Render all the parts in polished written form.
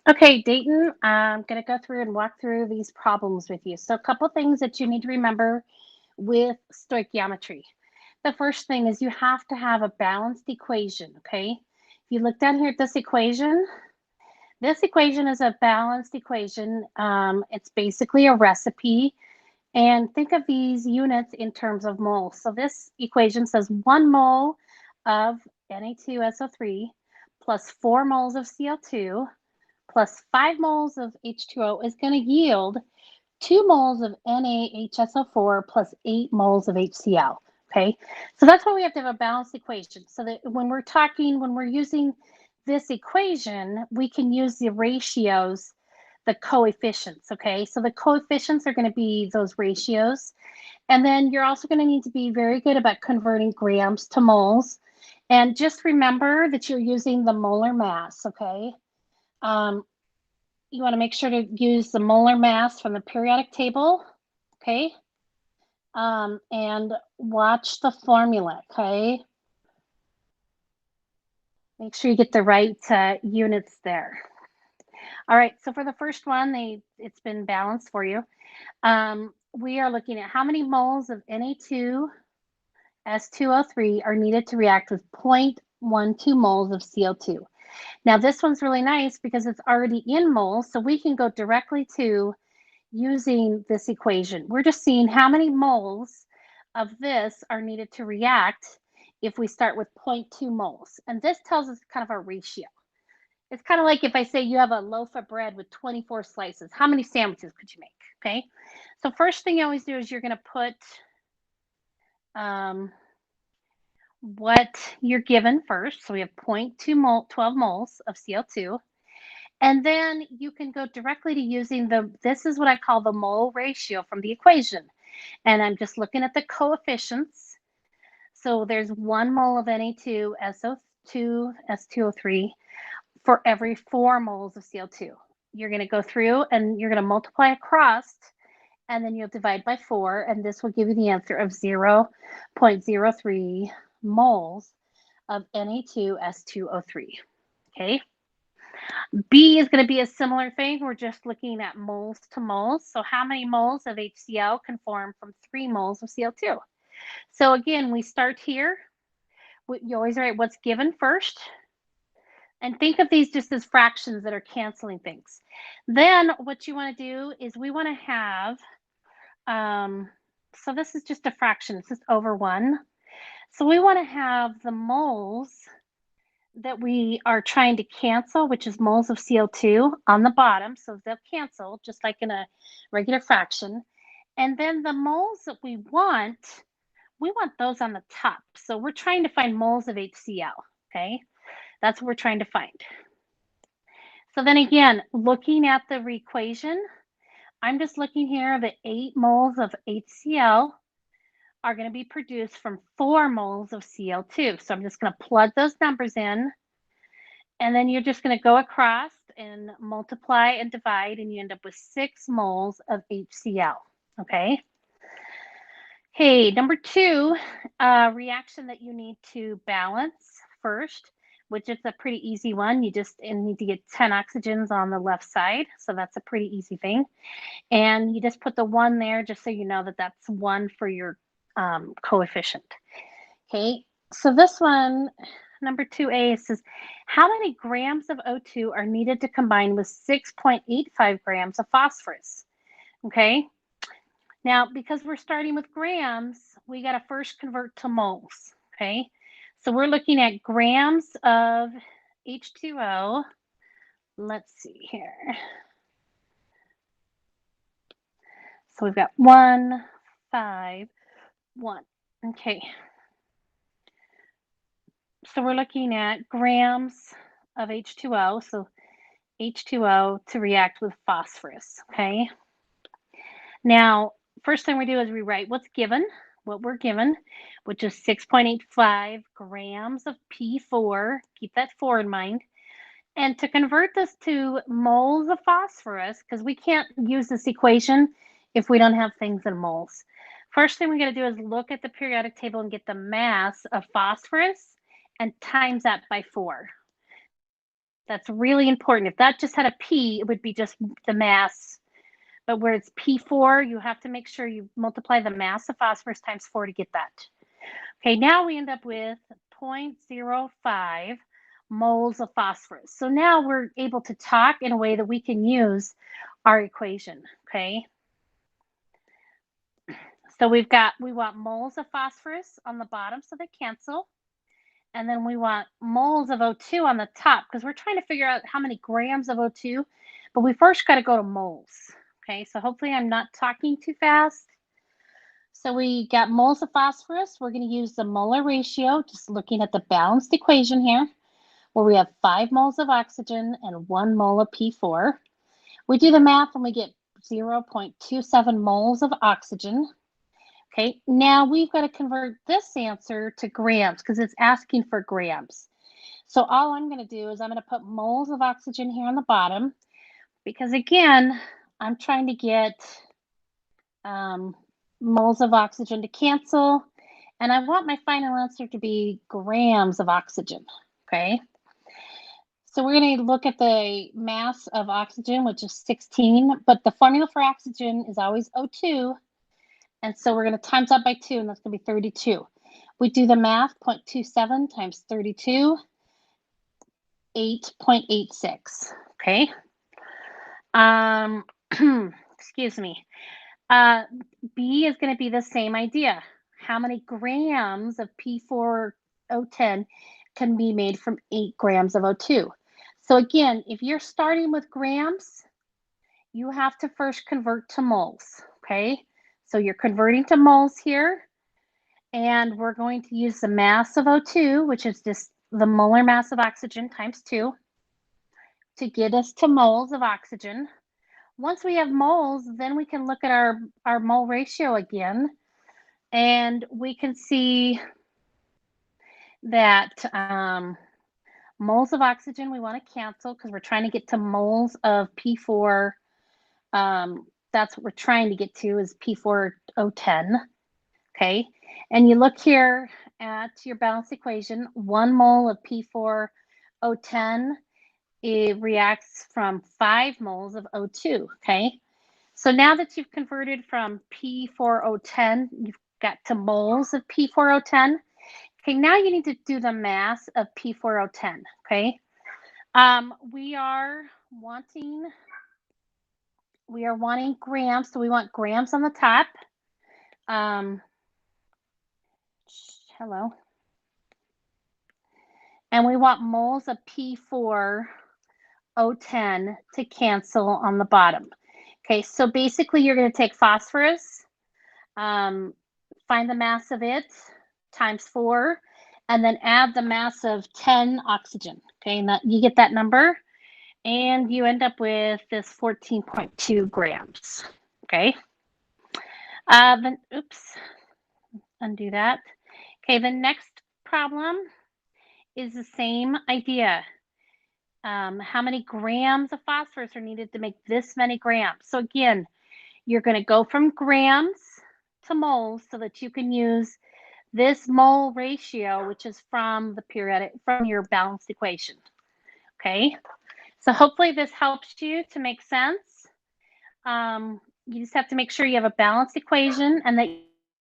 Okay, Dayton, I'm going to go through and walk through these problems with you. So, a couple things that you need to remember with stoichiometry. The first thing is you have to have a balanced equation, okay? If you look down here at this equation is a balanced equation. It's basically a recipe. And think of these units in terms of moles. So, this equation says 1 mole of Na2SO3 plus 4 moles of Cl2 plus 5 moles of H2O is going to yield 2 moles of NaHSO4 plus 8 moles of HCl. Okay, so that's why we have to have a balanced equation. So that when we're using this equation, we can use the ratios, the coefficients. Okay, so the coefficients are going to be those ratios. And then you're also going to need to be very good about converting grams to moles. And just remember that you're using the molar mass. Okay. Um, you want to make sure to use the molar mass from the periodic table, okay? And watch the formula, okay? Make sure you get the right units there. All right, so for the first one, it's been balanced for you. We are looking at how many moles of Na2S2O3 are needed to react with 0.12 moles of CO2. Now, this one's really nice because it's already in moles, so we can go directly to using this equation. We're just seeing how many moles of this are needed to react if we start with 0.2 moles. And this tells us kind of a ratio. It's kind of like if I say you have a loaf of bread with 24 slices, how many sandwiches could you make? Okay. So first thing you always do is you're going to put um, what you're given first. So we have 12 moles of CO2. And then you can go directly to using this is what I call the mole ratio from the equation. And I'm just looking at the coefficients. So there's 1 mole of Na2SO2, S2O3 for every 4 moles of CO2. You're going to go through and you're going to multiply across, and then you'll divide by 4, and this will give you the answer of 0.03 moles of Na2S2O3. Okay. B is going to be a similar thing. We're just looking at moles to moles. So how many moles of HCl can form from 3 moles of CO2? So again, we start here. You always write what's given first. And think of these just as fractions that are canceling things. Then what you want to do is we want to have, so this is just a fraction. It's just over 1. So we want to have the moles that we are trying to cancel, which is moles of CO2 on the bottom. So they'll cancel just like in a regular fraction. And then the moles that we want those on the top. So we're trying to find moles of HCl, okay? That's what we're trying to find. So then again, looking at the equation, I'm just looking here that 8 moles of HCl are going to be produced from 4 moles of Cl2. So I'm just going to plug those numbers in, and then you're just going to go across and multiply and divide, and you end up with 6 moles of HCl, okay? Okay, number 2, reaction that you need to balance first, which is a pretty easy one. You just need to get 10 oxygens on the left side, so that's a pretty easy thing. And you just put the 1 there just so you know that that's 1 for your coefficient. Okay, so this one, number 2A, says, how many grams of O2 are needed to combine with 6.85 grams of phosphorus? Okay, now because we're starting with grams, we got to first convert to moles. Okay, so we're looking at grams of H2O. Let's see here. So we've got 1, 5, 1. Okay. So we're looking at grams of H2O. So H2O to react with phosphorus. Okay. Now, first thing we do is we write what's given, what we're given, which is 6.85 grams of P4. Keep that 4 in mind. And to convert this to moles of phosphorus, because we can't use this equation if we don't have things in moles. First thing we got to do is look at the periodic table and get the mass of phosphorus and times that by 4. That's really important. If that just had a P, it would be just the mass. But where it's P4, you have to make sure you multiply the mass of phosphorus times 4 to get that. Okay, now we end up with 0.05 moles of phosphorus. So now we're able to talk in a way that we can use our equation, okay? So we want moles of phosphorus on the bottom so they cancel. And then we want moles of O2 on the top because we're trying to figure out how many grams of O2, but we first got to go to moles. Okay, so hopefully I'm not talking too fast. So we got moles of phosphorus. We're going to use the molar ratio, just looking at the balanced equation here, where we have 5 moles of oxygen and 1 mole of P4. We do the math and we get 0.27 moles of oxygen. Okay, now we've got to convert this answer to grams because it's asking for grams. So all I'm going to do is I'm going to put moles of oxygen here on the bottom because, again, I'm trying to get moles of oxygen to cancel, and I want my final answer to be grams of oxygen, okay? So we're going to look at the mass of oxygen, which is 16, but the formula for oxygen is always O2, and so we're going to times that by 2, and that's going to be 32. We do the math, 0.27 times 32, 8.86, okay? Excuse me. B is going to be the same idea. How many grams of P4O10 can be made from 8 grams of O2? So again, if you're starting with grams, you have to first convert to moles, okay? So you're converting to moles here, and we're going to use the mass of O2, which is just the molar mass of oxygen times 2, to get us to moles of oxygen. Once we have moles, then we can look at our mole ratio again, and we can see that moles of oxygen we want to cancel because we're trying to get to moles of P4. That's what we're trying to get to is P4O10, okay? And you look here at your balanced equation, 1 mole of P4O10, it reacts from 5 moles of O2, okay? So now that you've converted from P4O10, you've got to moles of P4O10. Okay, now you need to do the mass of P4O10, okay? We are wanting grams, so we want grams on the top. Hello. And we want moles of P4O10 to cancel on the bottom. Okay, so basically you're going to take phosphorus, find the mass of it, times 4, and then add the mass of 10 oxygen. Okay, and that you get that number, and you end up with this 14.2 grams. Okay. Then, oops, undo that. Okay, the next problem is the same idea. How many grams of phosphorus are needed to make this many grams? So again, you're going to go from grams to moles so that you can use this mole ratio, which is from your balanced equation. Okay, so hopefully this helps you to make sense. You just have to make sure you have a balanced equation and that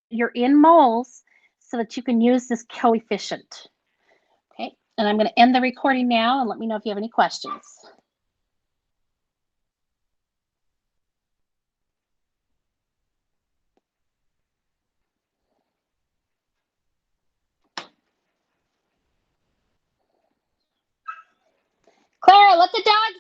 you're in moles so that you can use this coefficient. Okay, and I'm going to end the recording now and let me know if you have any questions. Clara, let the dog